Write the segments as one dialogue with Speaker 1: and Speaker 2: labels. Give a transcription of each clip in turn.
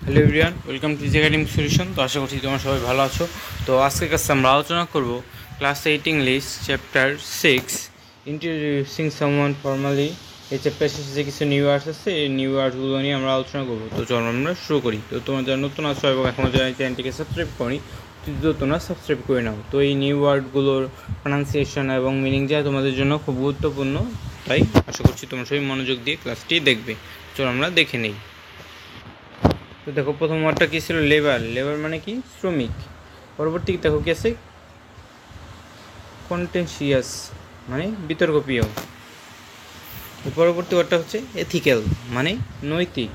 Speaker 1: Hello everyone, welcome to easy academic solution. তো আশা করছি তোমরা সবাই ভালো আছো। তো আজকের কাছে আমরা আলোচনা করব class 8 English chapter 6 introducing someone formally. এই চ্যাপ্টার শেষে যে কিছু নিউ ওয়ার্ডস আছে, এই নিউ ওয়ার্ডসগুলো নিয়ে আমরা আলোচনা করবো। তো চলো আমরা শুরু করি। তো তোমরা যারা নতুন আছো এবং এখনও যারা চ্যানেলটিকে সাবস্ক্রাইব করি, তোমরা সাবস্ক্রাইব করে নাও। তো এই নিউ ওয়ার্ডগুলোর প্রনাউন্সিয়েশন এবং মিনিং যা তোমাদের জন্য খুব গুরুত্বপূর্ণ, তাই আশা করছি তোমরা সবাই মনোযোগ দিয়ে ক্লাসটি দেখবে। চলো আমরা দেখে নেই। তো দেখো, প্রথম ওয়ার্ডটা কী ছিল? লেবার। লেবার মানে কি? শ্রমিক। পরবর্তী দেখো কি আছে? কন্টেনশিয়াস মানে বিতর্কপ্রিয়। পরবর্তী ওয়ার্ডটা হচ্ছে এথিক্যাল মানে নৈতিক।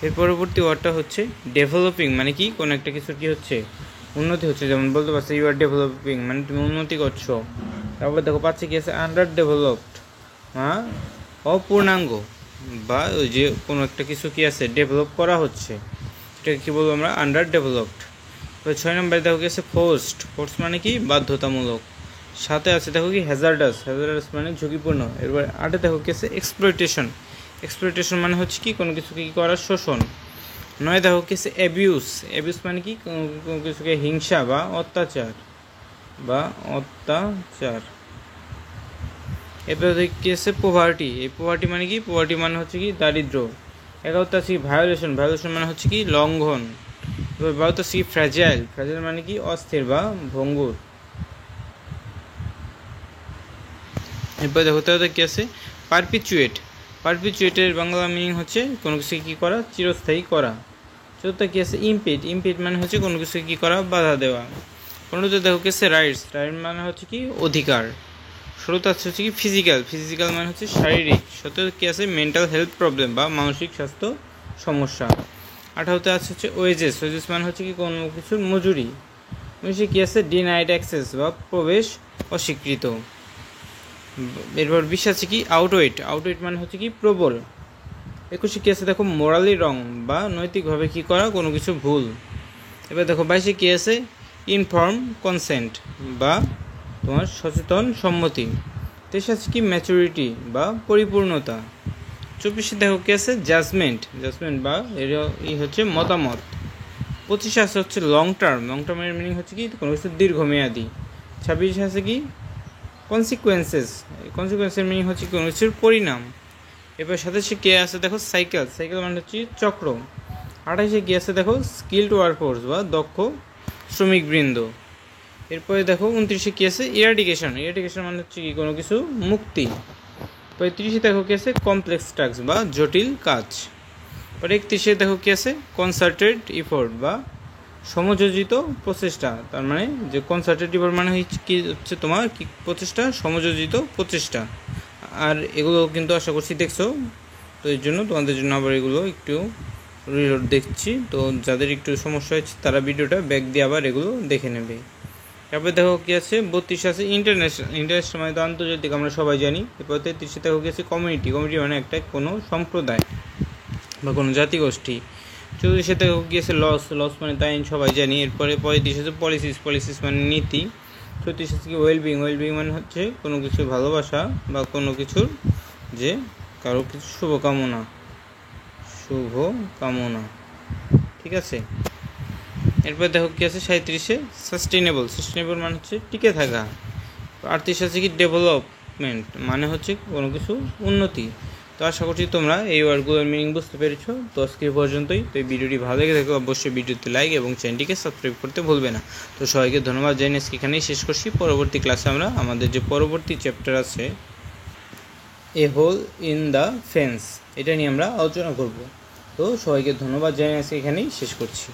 Speaker 1: এর পরবর্তী ওয়ার্ডটা হচ্ছে ডেভেলপিং মানে কি? কোনো একটা কিছু কি হচ্ছে? উন্নতি হচ্ছে। যেমন বলতে পারছো ইউ আর ডেভেলপিং মানে তুমি উন্নতি করছো। তারপর দেখো পাচ্ছে কি আছে? আন্ডার ডেভেলপড অপূর্ণাঙ্গ, বা ওই যে কোনো একটা কিছু কি আছে ডেভেলপ করা হচ্ছে, এটাকে কী বলবো আমরা? Under developed. এবার 6 নম্বরে দেখো কি আছে? ফোর্সড। ফোর্স মানে কি? বাধ্যতামূলক। 7 আছে দেখো কি? হ্যাজার্ডাস। হ্যাজার্ডাস মানে ঝুঁকিপূর্ণ। এরপর 8 দেখো কি আছে? এক্সপ্লয়টেশন। এক্সপ্লয়টেশন মানে হচ্ছে কি? কোনো কিছুকে কী করার? শোষণ। 9 দেখো কি আছে? অ্যাবিউস। অ্যাবিউস মানে কি? কোনো কিছুকে হিংসা বা অত্যাচার এরপর কি আছে? পোভার্টি। এই পোভার্টি মানে কি? পোভার্টি মানে হচ্ছে কি? দারিদ্র। 11 আছে কি? ভায়োলেশন। ভায়োলেশন মানে হচ্ছে কি? লঙ্ঘন। এবার 12 আছে কি? ফ্র্যাজাইল। ফ্র্যাজাইল মানে কি? অস্থির বা ভঙ্গুর। এরপর দেখো তাহলে কি আছে? পারপিচুয়েট। পারপিচুয়েটের বাংলা মিনিং হচ্ছে কোনো কিছু কী করা? চিরস্থায়ী করা। চতুর্থ কি আছে? ইমপিড। ইমপিড মানে হচ্ছে কোনো কিছু কী করা? বাধা দেওয়া। 15 দেখো কি আছে? রাইটস। রাইট মানে হচ্ছে কি? অধিকার। 16 হচ্ছে কি? ফিজিক্যাল। ফিজিক্যাল মানে হচ্ছে শারীরিক। 17 কি আছে? মেন্টাল হেলথ প্রবলেম বা মানসিক স্বাস্থ্য সমস্যা। 18 আছে হচ্ছে ওয়েজেস। ওয়েজেস মানে হচ্ছে কি? কোনো কিছুর মজুরি। 19 কি আছে? ডিনাইড অ্যাক্সেস বা প্রবেশ অস্বীকৃত। এরপর 20 আছে কি? আউটওয়েট। আউটওয়েট মানে হচ্ছে কি? প্রবল। 21 কি আছে? দেখো মোরালি রং বা নৈতিকভাবে কি করা? কোনো কিছু ভুল। এবার দেখো 22 কি আছে? ইনফর্ম কনসেন্ট বা তোমার সচেতন সম্মতি। 23 আছে কি? ম্যাচুরিটি বা পরিপূর্ণতা। 24 দেখো কি আছে? জাজমেন্ট। জাজমেন্ট বা এর হচ্ছে মতামত। 25 আছে হচ্ছে লং টার্ম। লং টার্মের মিনিং হচ্ছে কি? কোনো কিছু দীর্ঘমেয়াদী। 26 আছে কি? কনসিকুয়েন্সেস। কনসিকুয়েন্সের মিনিং হচ্ছে কোনো কিছুর পরিণাম। এবার 27 কে আছে? দেখো সাইকেল। সাইকেল মানে হচ্ছে চক্র। 28 কি আছে? দেখো স্কিলড ওয়ার্কফোর্স বা দক্ষ শ্রমিকবৃন্দ। এরপরে দেখো 29 কি আছে? ইরাডিকেশন। ইরাডিকেশন মানে হচ্ছে কি? কোনো কিছু মুক্তি। 35 দেখো কি আছে? কমপ্লেক্স টাস্ক বা জটিল কাজ। পরে 31 দেখো কি আছে? কনসার্টেড ইফোর্ট বা সমযোজিত প্রচেষ্টা। তার মানে যে কনসার্টেড ইফোর্ট মানে কি হচ্ছে? তোমার কি প্রচেষ্টা? সমযোজিত প্রচেষ্টা। আর এগুলো কিন্তু আশা করছি দেখছো। তো এর জন্য তোমাদের জন্য আবার এগুলো একটু রিলোড দেখছি। তো যাদের একটু সমস্যা হচ্ছে তারা ভিডিওটা ব্যাক দিয়ে আবার এগুলো দেখে নেবে। তারপরে দেখো কি আছে? 32 আছে ইন্টারন্যাশনাল। ইন্টারন্যাশনাল মানে তো আন্তর্জাতিক, আমরা সবাই জানি। এরপর 33 দেখো কি আছে? কমিউনিটি। কমিউনিটি মানে একটা কোনো সম্প্রদায় বা কোনো জাতিগোষ্ঠী। 34 দেখো কি আছে? লস। লস মানে তো আইন, সবাই জানি। এরপরে 35 আছে পলিসিস। পলিসিস মানে নীতি। 36 আছে কি? ওয়েলবিং। ওয়েলবিং মানে হচ্ছে কোনো কিছু ভালোবাসা বা কোনো কিছুর যে কারো কিছু শুভকামনা। ঠিক আছে। এরপর দেখো কি আছে? 37 সাস্টেনেবল। সাস্টেনেবল মানে হচ্ছে টিকে থাকা। 38 আছে কি? ডেভেলপমেন্ট মানে হচ্ছে কোনো কিছু উন্নতি। তো আশা করছি তোমরা এই ওয়ার্ডগুলোর মিনিং বুঝতে পেরেছো। তো আজকে পর্যন্তই। তো এই ভিডিওটি ভালো লেগে থাকলে অবশ্যই ভিডিওতে লাইক এবং চ্যানেলটিকে সাবস্ক্রাইব করতে ভুলবে না। তো সবাইকে ধন্যবাদ জানিয়ে আজকে এখানেই শেষ করছি। পরবর্তী ক্লাসে আমরা আমাদের যে পরবর্তী চ্যাপ্টার আছে এ হোল ইন দ্য ফেন্স, এটা নিয়ে আমরা আলোচনা করব। তো সবাইকে ধন্যবাদ জানিয়ে আজকে এখানেই শেষ করছি।